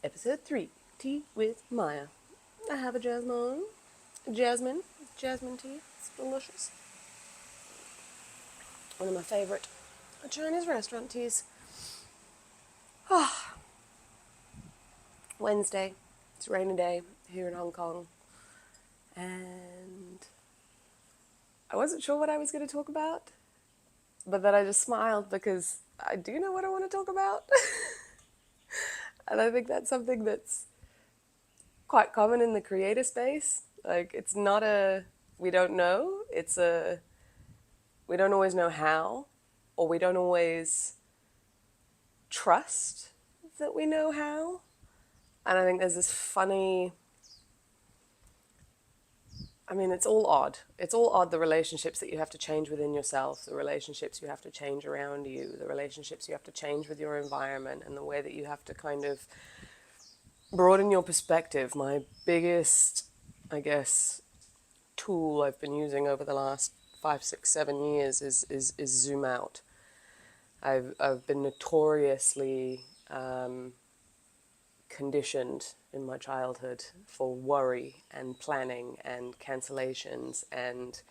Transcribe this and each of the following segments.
Episode 3, Tea with Maya. I have a jasmine tea. It's delicious. One of my favorite Chinese restaurant teas. Wednesday. It's a rainy day here in Hong Kong. And I wasn't sure what I was going to talk about, but then I just smiled because I do know what I want to talk about. And I think that's something that's quite common in the creator space. Like, it's not a we don't know, it's a we don't always know how, or we don't always trust that we know how. And I think there's this funny, it's all odd. It's all odd, the relationships that you have to change within yourself, the relationships you have to change around you, the relationships you have to change with your environment, and the way that you have to kind of broaden your perspective. My biggest, I guess, tool I've been using over the last 5, 6, 7 years is zoom out. I've been notoriously conditioned in my childhood for worry and planning and cancellations and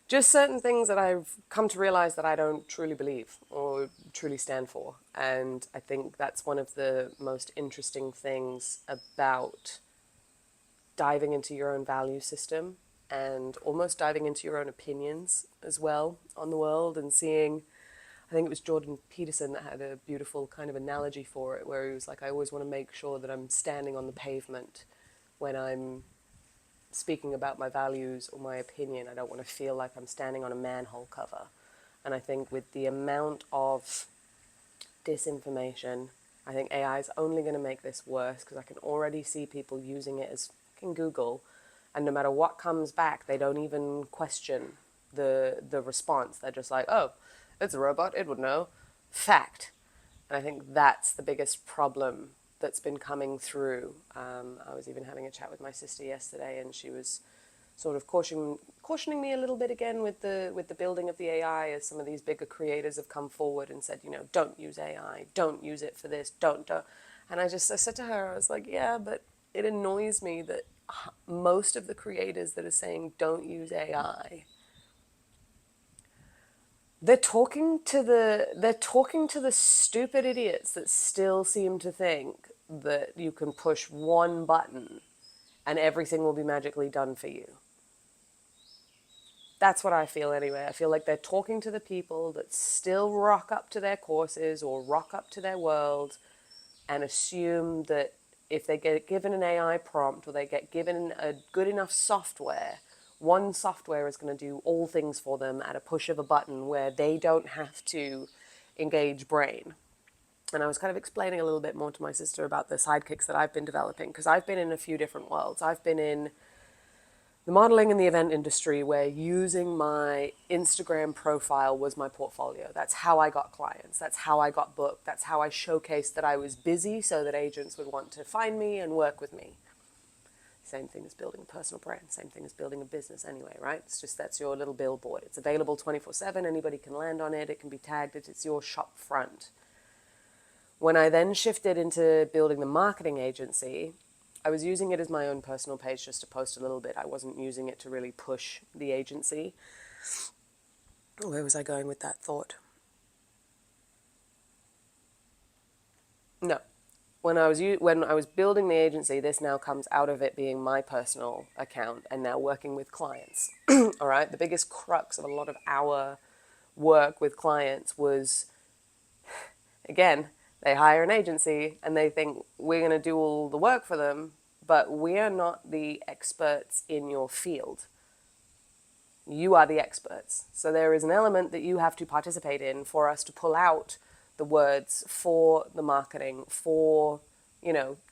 just certain things that I've come to realize that I don't truly believe or truly stand for. And I think that's one of the most interesting things about diving into your own value system and almost diving into your own opinions as well on the world and seeing. I think it was Jordan Peterson that had a beautiful kind of analogy for it, where he was like, I always want to make sure that I'm standing on the pavement when I'm speaking about my values or my opinion. I don't want to feel like I'm standing on a manhole cover. And I think with the amount of disinformation, I think AI is only going to make this worse, because I can already see people using it as fucking Google, and no matter what comes back, they don't even question the response. They're just like, oh, it's a robot, it would know. Fact. And I think that's the biggest problem that's been coming through. I was even having a chat with my sister yesterday, and she was sort of cautioning me a little bit again with the building of the AI, as some of these bigger creators have come forward and said, don't use AI, don't use it for this, don't. And I said to her, I was like, yeah, but it annoys me that most of the creators that are saying don't use AI, they're talking to the stupid idiots that still seem to think that you can push one button and everything will be magically done for you. That's what I feel anyway. I feel like they're talking to the people that still rock up to their courses or rock up to their world and assume that if they get given an AI prompt or they get given a good enough software, one software is going to do all things for them at a push of a button, where they don't have to engage brain. And I was kind of explaining a little bit more to my sister about the sidekicks that I've been developing, because I've been in a few different worlds. I've been in the modeling and the event industry, where using my Instagram profile was my portfolio. That's how I got clients. That's how I got booked. That's how I showcased that I was busy, so that agents would want to find me and work with me. Same thing as building a personal brand. Same thing as building a business anyway, right? It's just, that's your little billboard. It's available 24/7. Anybody can land on it. It can be tagged. It's your shop front. When I then shifted into building the marketing agency, I was using it as my own personal page just to post a little bit. I wasn't using it to really push the agency. Where was I going with that thought? No. When I was building the agency, this now comes out of it being my personal account and now working with clients. All right? The biggest crux of a lot of our work with clients was, again, they hire an agency and they think we're going to do all the work for them, but we are not the experts in your field. You are the experts. So there is an element that you have to participate in for us to pull out the words for the marketing, for,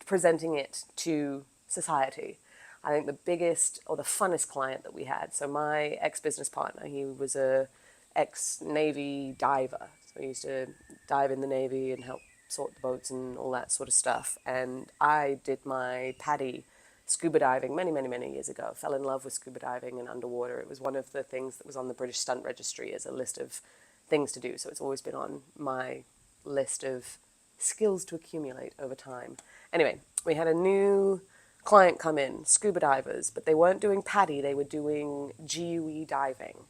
presenting it to society. I think the biggest or the funnest client that we had, so my ex-business partner, he was a ex-Navy diver. So he used to dive in the Navy and help sort the boats and all that sort of stuff. And I did my PADI scuba diving many, many, many years ago. Fell in love with scuba diving and underwater. It was one of the things that was on the British Stunt Registry as a list of things to do. So it's always been on my list of skills to accumulate over time. Anyway, we had a new client come in, scuba divers, but they weren't doing PADI, they were doing GUE diving.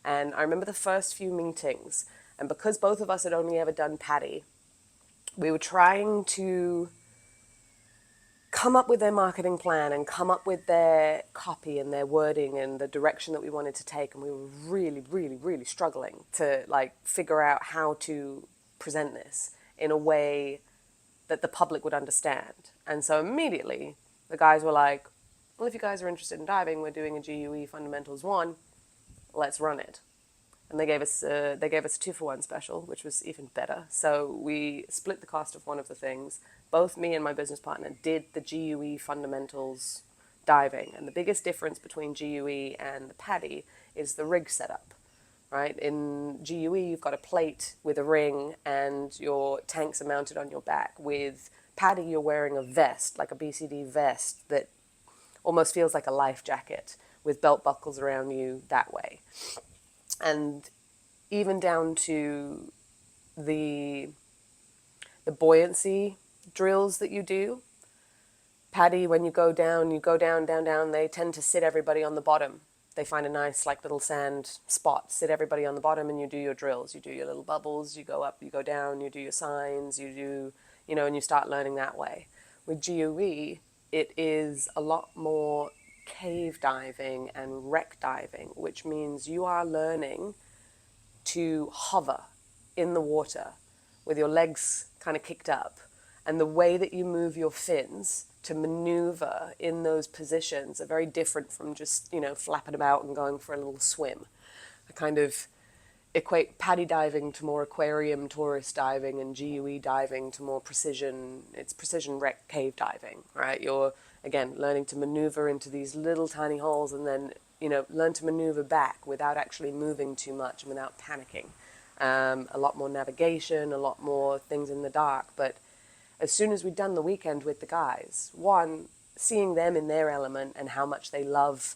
And I remember the first few meetings, and because both of us had only ever done PADI, we were trying to come up with their marketing plan and come up with their copy and their wording and the direction that we wanted to take. And we were really, really, really struggling to like figure out how to present this in a way that the public would understand. And so immediately the guys were like, well, if you guys are interested in diving, we're doing a GUE Fundamentals 1, let's run it. And they gave us a 2-for-1 special, which was even better. So we split the cost of one of the things. Both me and my business partner did the GUE Fundamentals diving. And the biggest difference between GUE and the PADI is the rig setup, right? In GUE, you've got a plate with a ring and your tanks are mounted on your back. With PADI, you're wearing a vest, like a BCD vest that almost feels like a life jacket with belt buckles around you that way. And even down to the buoyancy drills that you do. PADI, when you go down, down, they tend to sit everybody on the bottom. They find a nice like little sand spot, sit everybody on the bottom, and you do your drills. You do your little bubbles, you go up, you go down, you do your signs, you do, and you start learning that way. With GUE, it is a lot more cave diving and wreck diving, which means you are learning to hover in the water with your legs kind of kicked up, and the way that you move your fins to maneuver in those positions are very different from just, flapping about and going for a little swim. I kind of equate PADI diving to more aquarium tourist diving and GUE diving to more precision wreck cave diving, right? You're, again, learning to maneuver into these little tiny holes and then, learn to maneuver back without actually moving too much and without panicking. A lot more navigation, a lot more things in the dark. But as soon as we'd done the weekend with the guys, one, seeing them in their element and how much they love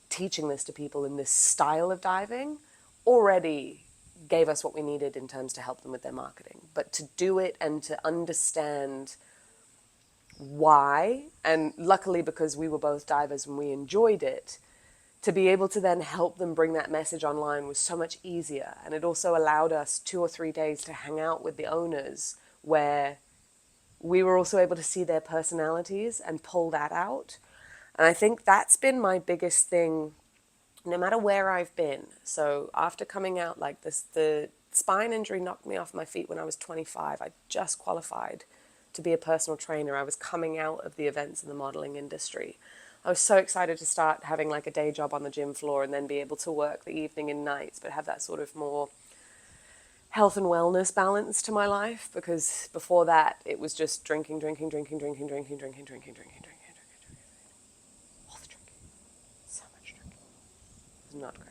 teaching this to people in this style of diving already gave us what we needed in terms to help them with their marketing. But to do it and to understand why, and luckily because we were both divers and we enjoyed it, to be able to then help them bring that message online was so much easier. And it also allowed us 2 or 3 days to hang out with the owners where we were also able to see their personalities and pull that out. And I think that's been my biggest thing, no matter where I've been. So after coming out like this, the spine injury knocked me off my feet when I was 25. I just qualified to be a personal trainer. I was coming out of the events and the modeling industry. I was so excited to start having like a day job on the gym floor and then be able to work the evening and nights, but have that sort of more health and wellness balance to my life, because before that it was just drinking. All the drinking. So much drinking. It was not great.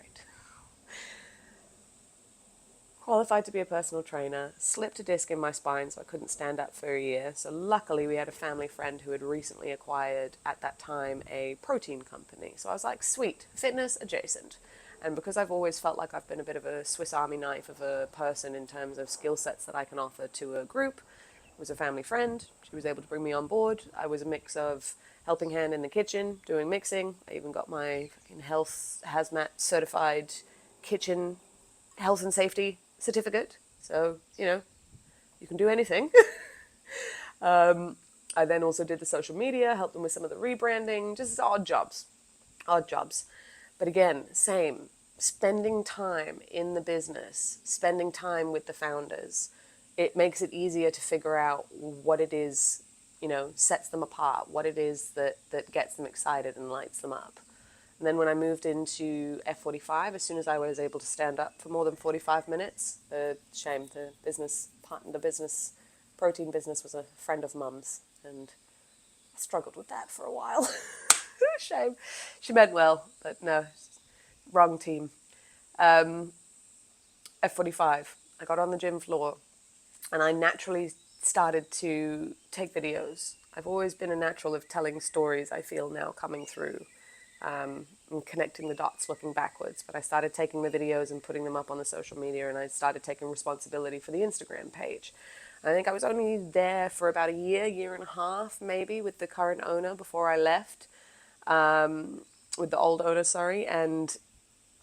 Qualified to be a personal trainer, slipped a disc in my spine so I couldn't stand up for a year. So luckily we had a family friend who had recently acquired, at that time, a protein company. So I was like, sweet, fitness adjacent. And because I've always felt like I've been a bit of a Swiss Army knife of a person in terms of skill sets that I can offer to a group, it was a family friend. She was able to bring me on board. I was a mix of helping hand in the kitchen, doing mixing. I even got my fucking health hazmat certified kitchen health and safety certificate. So, you can do anything. I then also did the social media, helped them with some of the rebranding, just odd jobs. But again, same, spending time in the business, spending time with the founders, it makes it easier to figure out what it is, sets them apart, what it is that gets them excited and lights them up. And then when I moved into F45, as soon as I was able to stand up for more than 45 minutes, the business protein business was a friend of Mum's, and I struggled with that for a while. Shame. She meant well, but no, wrong team. F45, I got on the gym floor and I naturally started to take videos. I've always been a natural of telling stories, I feel now, coming through. And connecting the dots looking backwards. But I started taking the videos and putting them up on the social media, and I started taking responsibility for the Instagram page. I think I was only there for about a year and a half, maybe, with the current owner before I left, with the old owner, sorry. And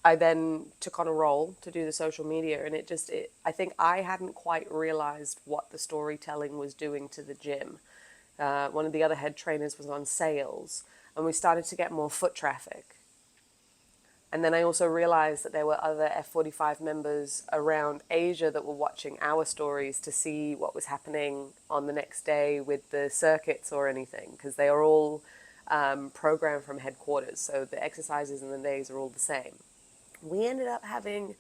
I then took on a role to do the social media, and I think I hadn't quite realized what the storytelling was doing to the gym. One of the other head trainers was on sales, and we started to get more foot traffic. And then I also realized that there were other F45 members around Asia that were watching our stories to see what was happening on the next day with the circuits or anything, because they are all programmed from headquarters. So the exercises and the days are all the same. We ended up having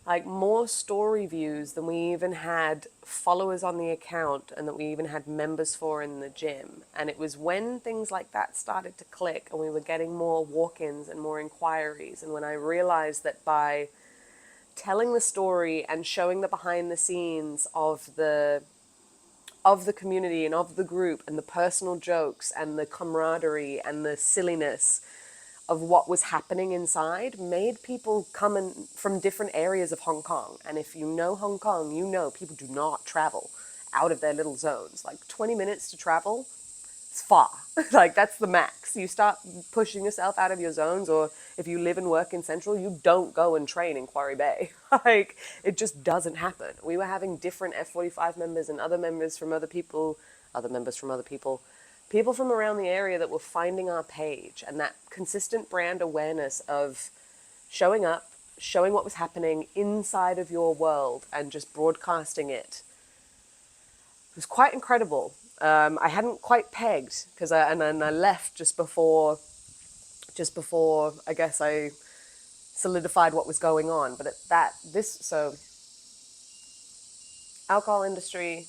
like more story views than we even had followers on the account, and that we even had members for in the gym. And it was when things like that started to click and we were getting more walk-ins and more inquiries, and when I realized that by telling the story and showing the behind the scenes of the community and of the group, and the personal jokes and the camaraderie and the silliness of what was happening inside, made people come in from different areas of Hong Kong. And if you know Hong Kong, you know people do not travel out of their little zones. Like 20 minutes to travel, it's far. Like that's the max. You start pushing yourself out of your zones, or if you live and work in Central, you don't go and train in Quarry Bay. Like it just doesn't happen. We were having different F45 members and other members from other people, people from around the area that were finding our page, and that consistent brand awareness of showing up, showing what was happening inside of your world and just broadcasting it. It was quite incredible. I hadn't quite pegged because and then I left just before I guess I solidified what was going on. But so alcohol industry,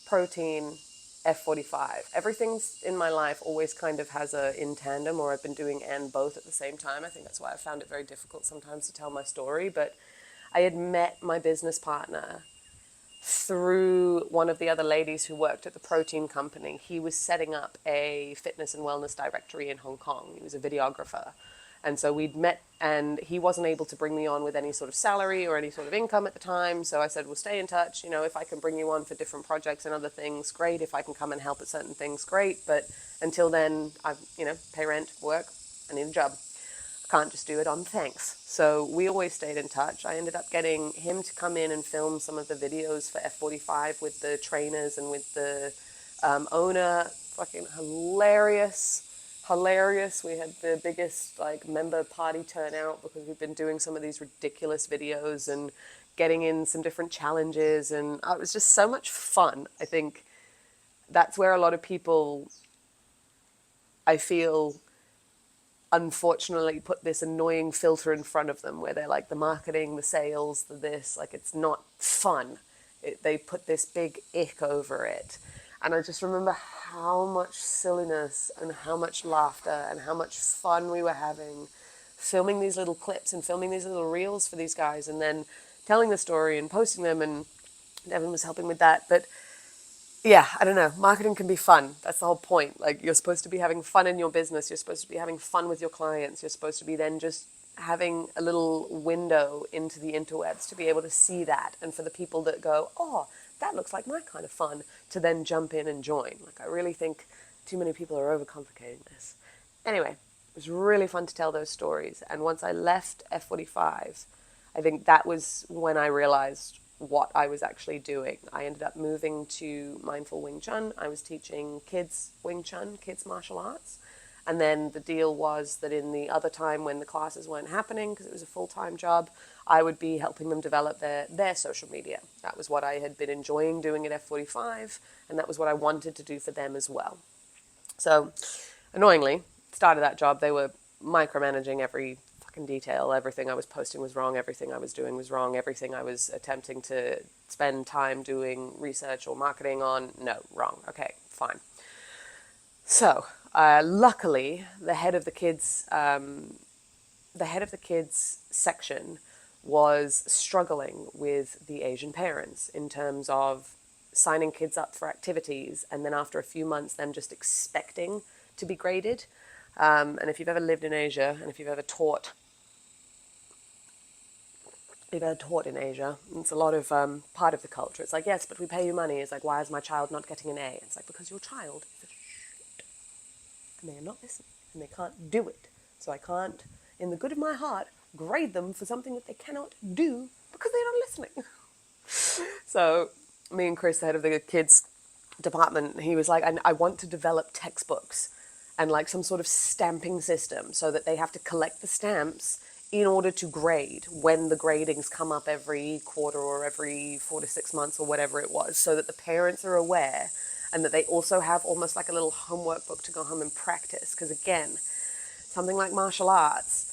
protein, F45. Everything's in my life always kind of has a in tandem, or I've been doing and both at the same time. I think that's why I found it very difficult sometimes to tell my story. But I had met my business partner through one of the other ladies who worked at the protein company. He was setting up a fitness and wellness directory in Hong Kong. He was a videographer. And so we'd met, and he wasn't able to bring me on with any sort of salary or any sort of income at the time. So I said, we'll stay in touch. You know, if I can bring you on for different projects and other things, great. If I can come and help at certain things, great. But until then, pay rent, work, I need a job. Can't just do it on thanks. So we always stayed in touch. I ended up getting him to come in and film some of the videos for F45 with the trainers and with the owner. Fucking hilarious. We had the biggest member party turnout because we've been doing some of these ridiculous videos and getting in some different challenges, and it was just so much fun. I think that's where a lot of people, I feel, unfortunately put this annoying filter in front of them where they're like the marketing, the sales, the this, like it's not fun. They put this big ick over it. And I just remember how much silliness and how much laughter and how much fun we were having filming these little clips and filming these little reels for these guys, and then telling the story and posting them, and Devin was helping with that. But yeah, I don't know. Marketing can be fun. That's the whole point. Like, you're supposed to be having fun in your business. You're supposed to be having fun with your clients. You're supposed to be then just having a little window into the interwebs to be able to see that. And for the people that go, oh, that looks like my kind of fun, to then jump in and join. Like, I really think too many people are overcomplicating this. Anyway, it was really fun to tell those stories. And once I left F45, I think that was when I realized what I was actually doing. I ended up moving to Mindful Wing Chun. I was teaching kids Wing Chun, kids martial arts. And then the deal was that in the other time when the classes weren't happening, because it was a full-time job, I would be helping them develop their social media. That was what I had been enjoying doing at F45, and that was what I wanted to do for them as well. So, annoyingly, started that job, they were micromanaging every fucking detail. Everything I was posting was wrong. Everything I was doing was wrong. Everything I was attempting to spend time doing research or marketing on, no, wrong. Okay, fine. So, luckily, the head of the kids section was struggling with the Asian parents in terms of signing kids up for activities, and then after a few months, them just expecting to be graded. And if you've ever lived in Asia, and if you've ever taught taught in Asia. It's a lot of part of the culture. It's like, yes, but we pay you money. It's like, why is my child not getting an A? It's like, because your child is a shit, and they are not listening, and they can't do it. So I can't, in the good of my heart, grade them for something that they cannot do because they're not listening. So me and Chris, the head of the kids department, he was like, I want to develop textbooks and like some sort of stamping system so that they have to collect the stamps in order to grade when the gradings come up every quarter or every 4 to 6 months or whatever it was, so that the parents are aware and that they also have almost like a little homework book to go home and practice. Because again, something like martial arts,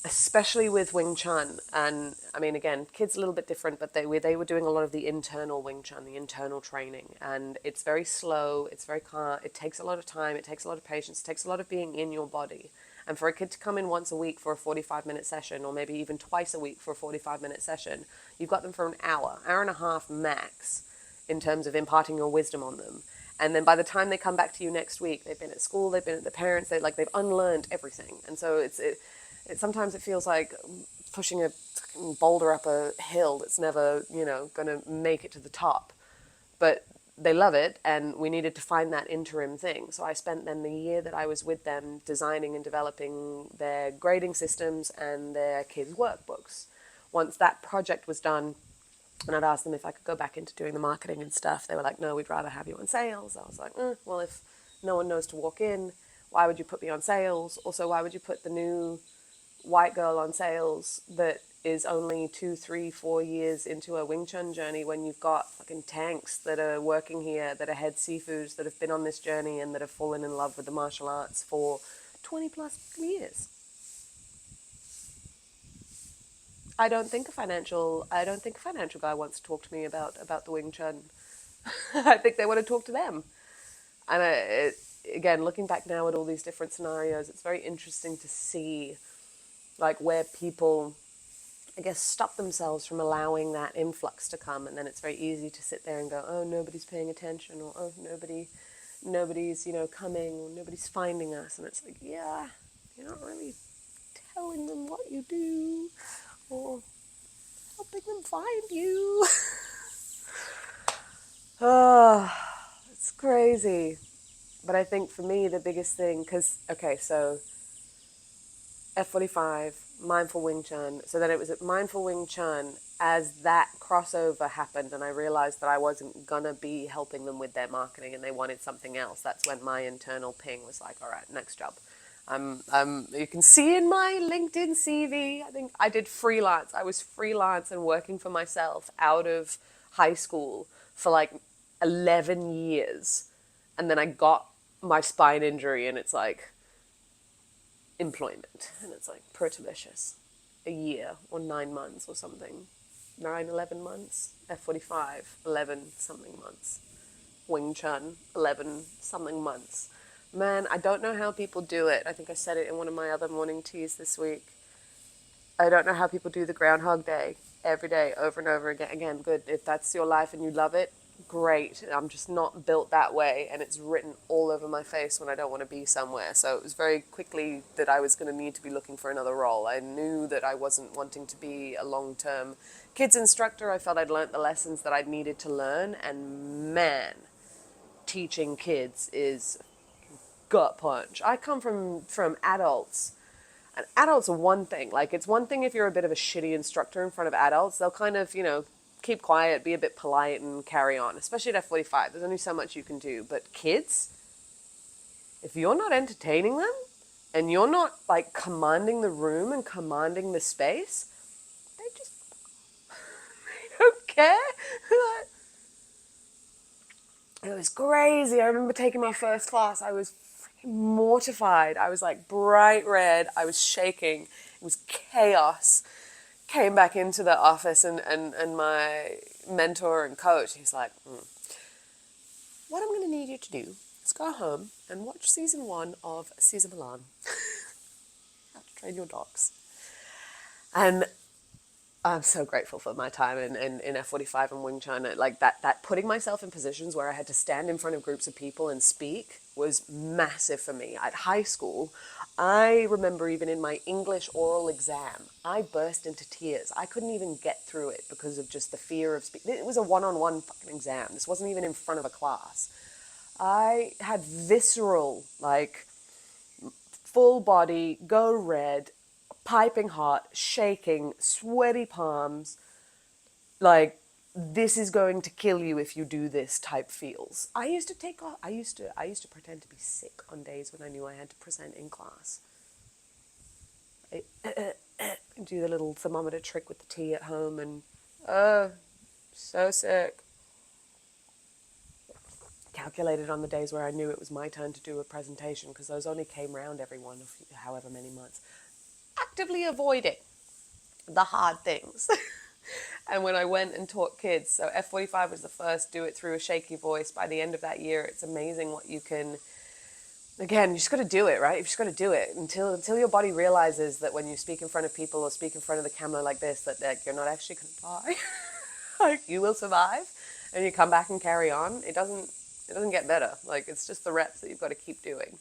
especially with Wing Chun, and I mean, again, kids a little bit different, but they were doing a lot of the internal Wing Chun, the internal training, and it's very slow, it's very calm, it takes a lot of time, it takes a lot of patience, it takes a lot of being in your body. And for a kid to come in once a week for a 45-minute session, or maybe even twice a week for a 45-minute session, you've got them for an hour and a half max, in terms of imparting your wisdom on them. And then by the time they come back to you next week, they've been at school, they've been at the parents, they've unlearned everything. And so sometimes it feels like pushing a boulder up a hill that's never, going to make it to the top. But they love it, and we needed to find that interim thing. So I spent then the year that I was with them designing and developing their grading systems and their kids' workbooks. Once that project was done, and I'd asked them if I could go back into doing the marketing and stuff, they were like, no, we'd rather have you on sales. I was like, well, if no one knows to walk in, why would you put me on sales? Also, why would you put the new white girl on sales that is only 2, 3, 4 years into a Wing Chun journey, when you've got fucking tanks that are working here, that are head sifus, that have been on this journey and that have fallen in love with the martial arts for 20 plus years? I don't think a financial guy wants to talk to me about the Wing Chun. I think they want to talk to them. And again, looking back now at all these different scenarios, it's very interesting to see like where people, I guess, stop themselves from allowing that influx to come. And then it's very easy to sit there and go, oh, nobody's paying attention, or oh, nobody's coming, or nobody's finding us. And it's like, yeah, you're not really telling them what you do or helping them find you. Oh, it's crazy. But I think for me, the biggest thing, because, okay, so F45, Mindful Wing Chun. So then it was at Mindful Wing Chun, as that crossover happened and I realized that I wasn't going to be helping them with their marketing and they wanted something else. That's when my internal ping was like, all right, next job. You can see in my LinkedIn CV, I think I did freelance. I was freelance and working for myself out of high school for like 11 years. And then I got my spine injury and it's like employment. And it's like pertilicious. A year or 9 months or something. 9, 11 months. F45, 11 something months. Wing Chun, 11 something months. Man, I don't know how people do it. I think I said it in one of my other morning teas this week. I don't know how people do the Groundhog Day every day, over and over again. Again, good. If that's your life and you love it, great. I'm just not built that way, and it's written all over my face when I don't want to be somewhere. So it was very quickly that I was going to need to be looking for another role. I knew that I wasn't wanting to be a long-term kids instructor. I felt I'd learnt the lessons that I'd needed to learn, and man, teaching kids is gut punch. I come from adults, and adults are one thing. Like, it's one thing if you're a bit of a shitty instructor in front of adults. They'll kind of, keep quiet, be a bit polite, and carry on. Especially at F45, there's only so much you can do. But kids, if you're not entertaining them, and you're not, like, commanding the room and commanding the space, they just, they don't care. It was crazy. I remember taking my first class. I was freaking mortified. I was like bright red. I was shaking. It was chaos. Came back into the office and my mentor and coach, he's like, what I'm going to need you to do is go home and watch season 1 of Caesar Milan. How to Train Your Dogs. And I'm so grateful for my time in F45 and Wing Chun. Like that putting myself in positions where I had to stand in front of groups of people and speak was massive for me. At high school, I remember even in my English oral exam, I burst into tears. I couldn't even get through it because of just the fear of speaking. It was a one-on-one fucking exam. This wasn't even in front of a class. I had visceral, like, full body, go red, piping hot, shaking, sweaty palms, like, this is going to kill you if you do this type feels. I used to take off, I used to pretend to be sick on days when I knew I had to present in class. I do the little thermometer trick with the tea at home and, so sick. Calculated on the days where I knew it was my turn to do a presentation, because those only came round every one of however many months. Actively avoiding the hard things. And when I went and taught kids, so F45 was the first, do it through a shaky voice. By the end of that year, it's amazing what you can, again, you just got to do it, right? You just got to do it until your body realizes that when you speak in front of people or speak in front of the camera like this, that you're not actually going to die. Like, you will survive, and you come back and carry on. It doesn't get better. Like, it's just the reps that you've got to keep doing.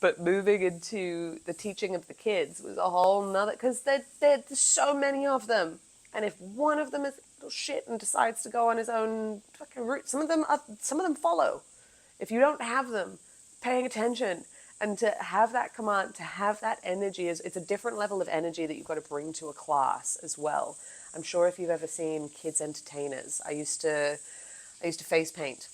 But moving into the teaching of the kids was a whole nother, because there's so many of them. And if one of them is a little shit and decides to go on his own fucking route, some of them follow. If you don't have them paying attention, and to have that command, to have that energy, it's a different level of energy that you've got to bring to a class as well. I'm sure if you've ever seen kids entertainers, I used to face paint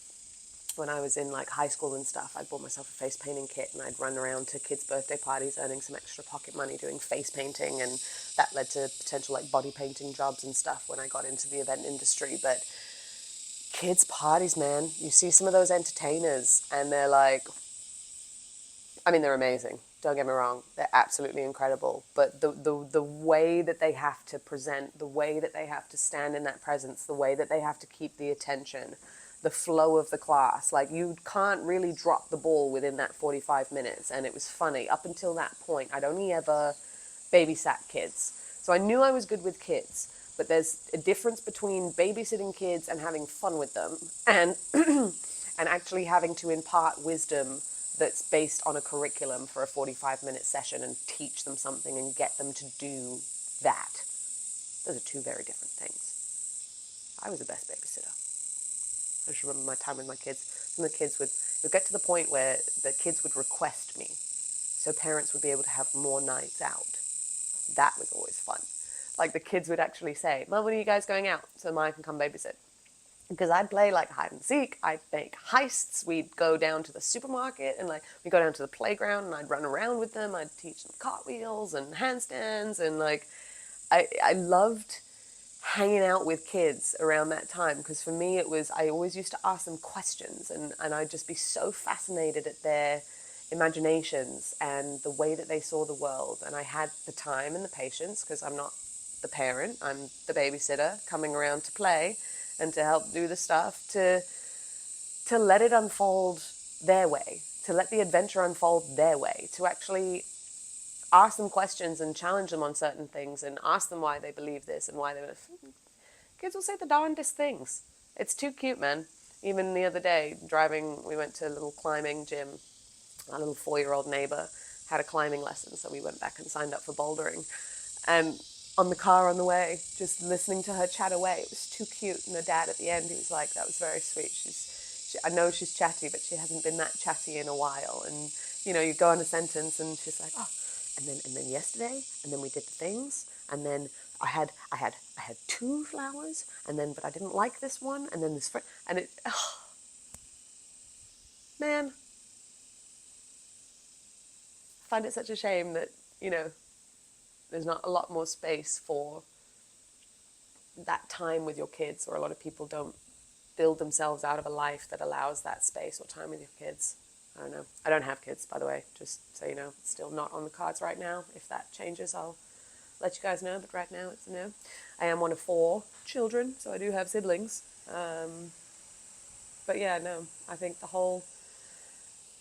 when I was in like high school and stuff. I bought myself a face painting kit, and I'd run around to kids' birthday parties earning some extra pocket money doing face painting, and that led to potential like body painting jobs and stuff when I got into the event industry. But kids' parties, man, you see some of those entertainers and they're like, I mean, they're amazing. Don't get me wrong. They're absolutely incredible. But the way that they have to present, the way that they have to stand in that presence, the way that they have to keep the attention, the flow of the class, like, you can't really drop the ball within that 45 minutes. And it was funny. Up until that point, I'd only ever babysat kids. So I knew I was good with kids. But there's a difference between babysitting kids and having fun with them, and and actually having to impart wisdom that's based on a curriculum for a 45-minute session and teach them something and get them to do that. Those are two very different things. I was the best babysitter. I just remember my time with my kids. Some of the kids would get to the point where the kids would request me, so parents would be able to have more nights out. That was always fun. Like, the kids would actually say, Mom, when are you guys going out? So Maja can come babysit. Because I'd play like hide and seek, I'd make heists, we'd go down to the supermarket, and like we'd go down to the playground and I'd run around with them, I'd teach them cartwheels and handstands, and like I loved hanging out with kids around that time, because for me it was, I always used to ask them questions, and I'd just be so fascinated at their imaginations and the way that they saw the world. And I had the time and the patience, because I'm not the parent, I'm the babysitter coming around to play and to help do the stuff, to let it unfold their way, to let the adventure unfold their way, to actually ask them questions and challenge them on certain things and ask them why they believe this and why they... Kids will say the darndest things. It's too cute, man. Even the other day, driving, we went to a little climbing gym. Our little 4-year-old neighbor had a climbing lesson, so we went back and signed up for bouldering. And on the car on the way, just listening to her chat away, it was too cute. And her dad at the end, he was like, that was very sweet. I know she's chatty, but she hasn't been that chatty in a while. And, you know, you go on a sentence and she's like, oh, and then yesterday, and then we did the things, and then I had 2 flowers, and then, but I didn't like this one, and then this, and it, oh, man, I find it such a shame that, you know, there's not a lot more space for that time with your kids, or a lot of people don't build themselves out of a life that allows that space or time with your kids. I don't know. I don't have kids, by the way, just so you know. It's still not on the cards right now. If that changes, I'll let you guys know, but right now it's a no. I am one of 4 children, so I do have siblings. But yeah, no, I think the whole...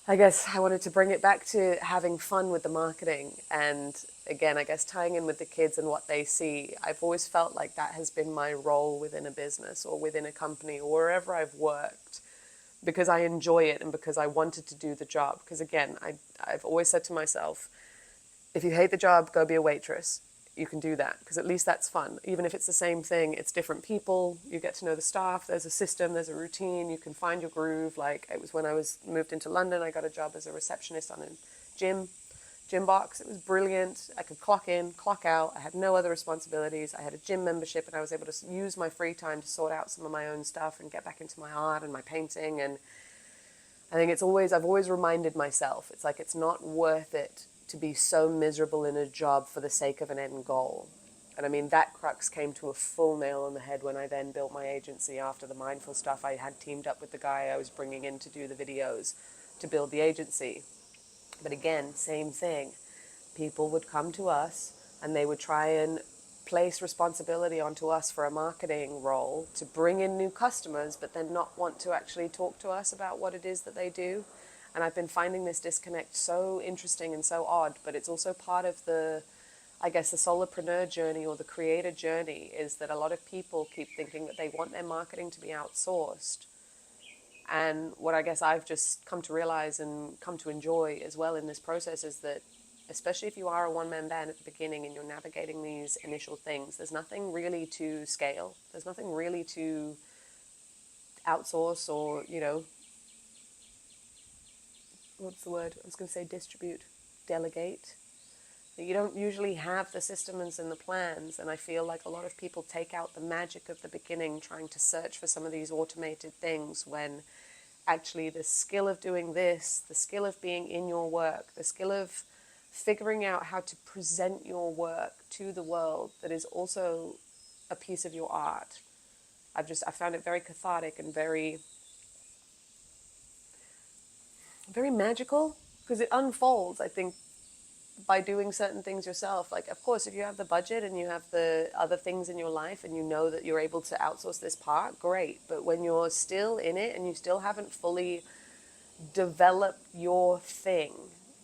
I guess I wanted to bring it back to having fun with the marketing, and again, I guess tying in with the kids and what they see. I've always felt like that has been my role within a business or within a company or wherever I've worked. because I enjoy it and because I wanted to do the job. Because again, I've always said to myself, if you hate the job, go be a waitress. You can do that because at least that's fun. Even if it's the same thing, it's different people. You get to know the staff. There's a system. There's a routine. You can find your groove. Like it was when I was moved into London, I got a job as a receptionist on a gym box. It was brilliant. I could clock in, clock out. I had no other responsibilities. I had a gym membership and I was able to use my free time to sort out some of my own stuff and get back into my art and my painting. And I think I've always reminded myself, it's like it's not worth it to be so miserable in a job for the sake of an end goal. And I mean, that crux came to a full nail on the head when I then built my agency after the mindful stuff. I had teamed up with the guy I was bringing in to do the videos to build the agency. But again, same thing. People would come to us and they would try and place responsibility onto us for a marketing role to bring in new customers, but then not want to actually talk to us about what it is that they do. And I've been finding this disconnect so interesting and so odd, but it's also part of the solopreneur journey or the creator journey, is that a lot of people keep thinking that they want their marketing to be outsourced. And what I guess I've just come to realize and come to enjoy as well in this process is that, especially if you are a one-man band at the beginning and you're navigating these initial things, there's nothing really to scale. There's nothing really to outsource or, what's the word? I was going to say distribute, delegate. You don't usually have the systems and the plans, and I feel like a lot of people take out the magic of the beginning trying to search for some of these automated things when actually the skill of doing this, the skill of being in your work, the skill of figuring out how to present your work to the world that is also a piece of your art. I found it very cathartic and very magical because it unfolds, I think, by doing certain things yourself. Like, of course, if you have the budget and you have the other things in your life and you know that you're able to outsource this part, great. But when you're still in it and you still haven't fully developed your thing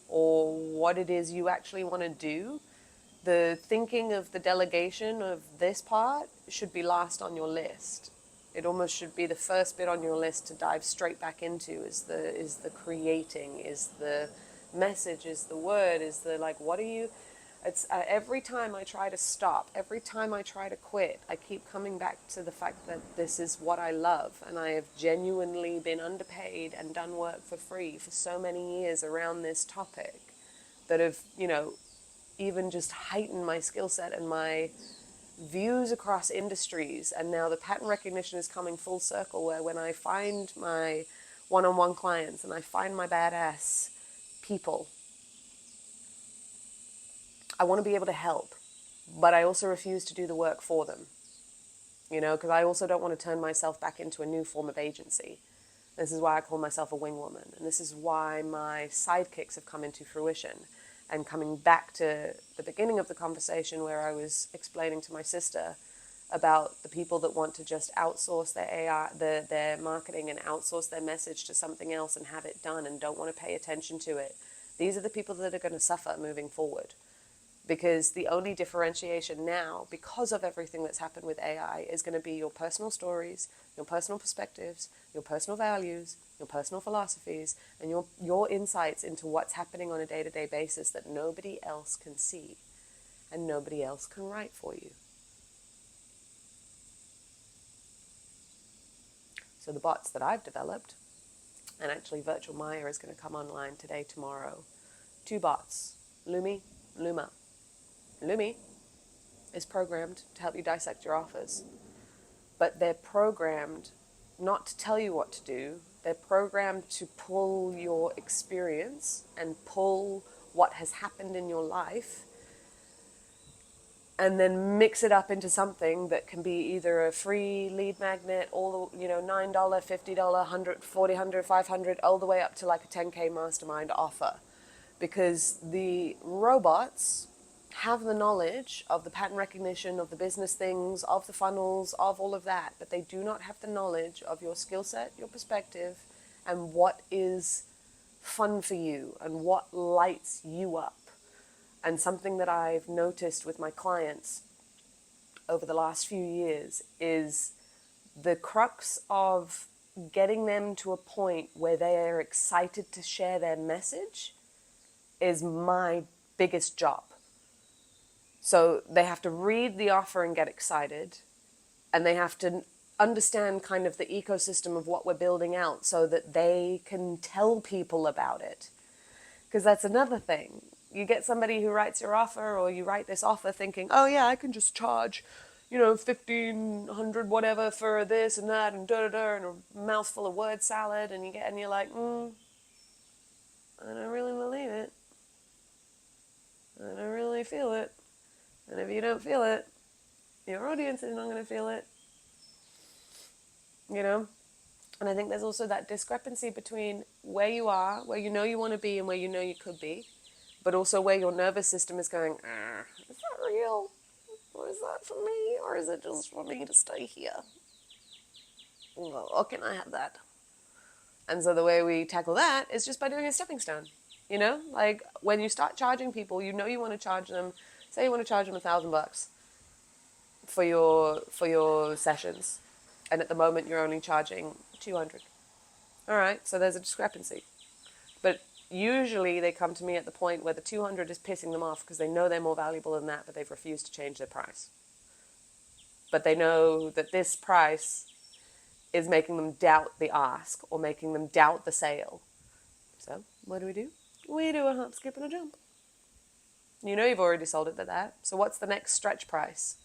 or what it is you actually want to do, the thinking of the delegation of this part should be last on your list. It almost should be the first bit on your list to dive straight back into, is the creating, is the message, is the word, is the like, what are you, it's every time I try to stop, every time I try to quit, I keep coming back to the fact that this is what I love, and I have genuinely been underpaid and done work for free for so many years around this topic that have, even just heightened my skill set and my views across industries. And now the pattern recognition is coming full circle, where when I find my one-on-one clients and I find my badass people, I want to be able to help, but I also refuse to do the work for them, because I also don't want to turn myself back into a new form of agency. This is why I call myself a wing woman, and this is why my sidekicks have come into fruition. And coming back to the beginning of the conversation where I was explaining to my sister about the people that want to just outsource their AI, their marketing, and outsource their message to something else and have it done and don't want to pay attention to it. These are the people that are going to suffer moving forward. Because the only differentiation now, because of everything that's happened with AI, is going to be your personal stories, your personal perspectives, your personal values, your personal philosophies, and your insights into what's happening on a day-to-day basis that nobody else can see and nobody else can write for you. So the bots that I've developed, and actually Virtual Maja is going to come online today, tomorrow, 2 bots, Lumi, Luma. Lumi is programmed to help you dissect your offers, but they're programmed not to tell you what to do. They're programmed to pull your experience and pull what has happened in your life and then mix it up into something that can be either a free lead magnet, all the, $9, $50, $100, $40, $100, $500, all the way up to like a 10K mastermind offer. Because the robots have the knowledge of the pattern recognition, of the business things, of the funnels, of all of that, but they do not have the knowledge of your skill set, your perspective, and what is fun for you and what lights you up. And something that I've noticed with my clients over the last few years is the crux of getting them to a point where they are excited to share their message is my biggest job. So they have to read the offer and get excited, and they have to understand kind of the ecosystem of what we're building out so that they can tell people about it. Because that's another thing. You get somebody who writes your offer, or you write this offer thinking, oh yeah, I can just charge, 1,500 whatever for this and that and da da da, and a mouthful of word salad, and you're like, I don't really believe it. I don't really feel it. And if you don't feel it, your audience is not going to feel it. And I think there's also that discrepancy between where you are, where you know you want to be, and where you know you could be, but also where your nervous system is going, is that real? Or is that for me? Or is it just for me to stay here? Or can I have that? And so the way we tackle that is just by doing a stepping stone. Like when you start charging people, you want to charge them, say you want to charge them $1,000 for your sessions. And at the moment you're only charging 200. All right, so there's a discrepancy. But usually they come to me at the point where the 200 is pissing them off because they know they're more valuable than that, but they've refused to change their price. But they know that this price is making them doubt the ask or making them doubt the sale. So what do? We do a hop, skip, and a jump. You've already sold it at that. So what's the next stretch price?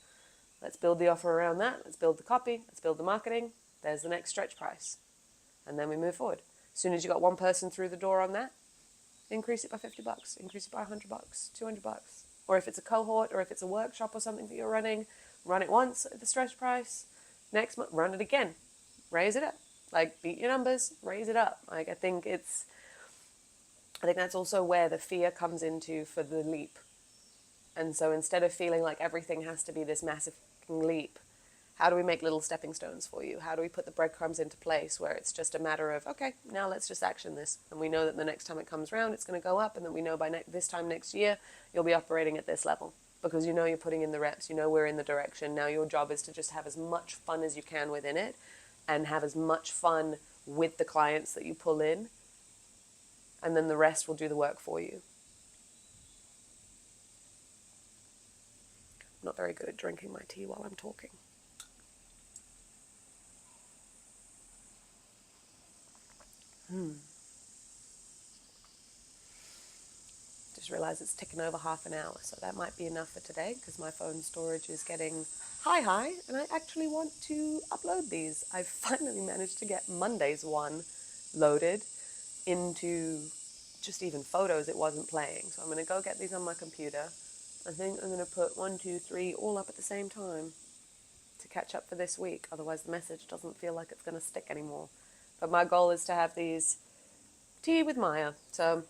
Let's build the offer around that. Let's build the copy. Let's build the marketing. There's the next stretch price. And then we move forward. As soon as you got one person through the door on that, increase it by $50, increase it by $100, $200. Or if it's a cohort or if it's a workshop or something that you're running, run it once at the stretch price. Next month, run it again. Raise it up. Like, beat your numbers, raise it up. Like, I think that's also where the fear comes into for the leap. And so instead of feeling like everything has to be this massive leap, how do we make little stepping stones for you? How do we put the breadcrumbs into place where it's just a matter of, okay, now let's just action this. And we know that the next time it comes around, it's going to go up. And then we know by this time next year, you'll be operating at this level. Because you're putting in the reps, we're in the direction. Now your job is to just have as much fun as you can within it and have as much fun with the clients that you pull in. And then the rest will do the work for you. I'm not very good at drinking my tea while I'm talking. Just realised it's ticking over half an hour, so that might be enough for today because my phone storage is getting high, and I actually want to upload these. I've finally managed to get Monday's one loaded into just even photos it wasn't playing. So I'm going to go get these on my computer. I think I'm going to put 1, 2, 3 all up at the same time to catch up for this week. Otherwise the message doesn't feel like it's going to stick anymore. But my goal is to have these tea with Maja. So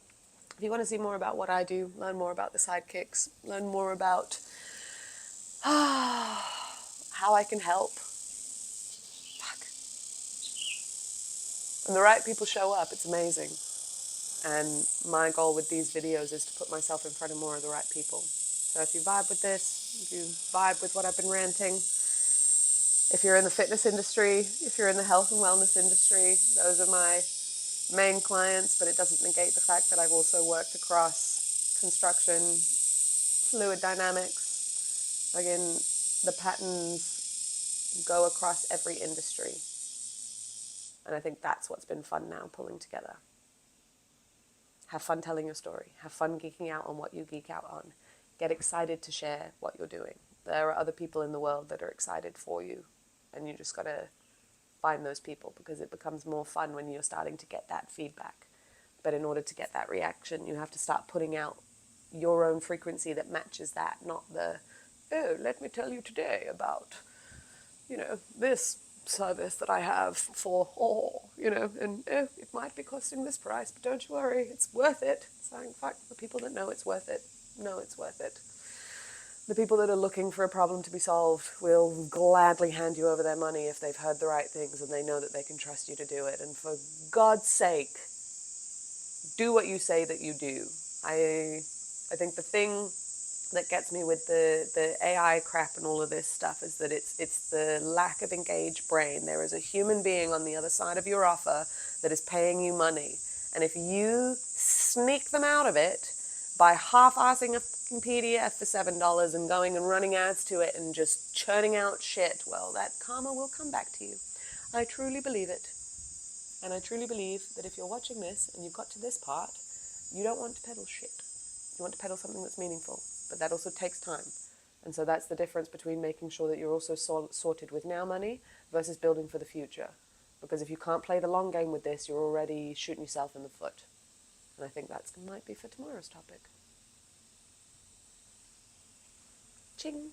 if you want to see more about what I do, learn more about the sidekicks, learn more about how I can help. And the right people show up, it's amazing. And my goal with these videos is to put myself in front of more of the right people. So if you vibe with this, if you vibe with what I've been ranting, if you're in the fitness industry, if you're in the health and wellness industry, those are my main clients, but it doesn't negate the fact that I've also worked across construction, fluid dynamics. Again, the patterns go across every industry. And I think that's what's been fun now, pulling together. Have fun telling your story. Have fun geeking out on what you geek out on. Get excited to share what you're doing. There are other people in the world that are excited for you, and you just got to find those people because it becomes more fun when you're starting to get that feedback. But in order to get that reaction, you have to start putting out your own frequency that matches that, not the, oh, let me tell you today about, this service that I have for, and it might be costing this price, but don't you worry, it's worth it. So in fact, the people that know it's worth it, know it's worth it. The people that are looking for a problem to be solved will gladly hand you over their money if they've heard the right things and they know that they can trust you to do it. And for God's sake, do what you say that you do. I think the that gets me with the AI crap and all of this stuff is that it's the lack of engaged brain. There is a human being on the other side of your offer that is paying you money. And if you sneak them out of it by half-assing a fucking PDF for $7 and going and running ads to it and just churning out shit, well, that karma will come back to you. I truly believe it. And I truly believe that if you're watching this and you've got to this part, you don't want to peddle shit. You want to peddle something that's meaningful. But that also takes time. And so that's the difference between making sure that you're also sorted with now money versus building for the future. Because if you can't play the long game with this, you're already shooting yourself in the foot. And I think that might be for tomorrow's topic. Ching!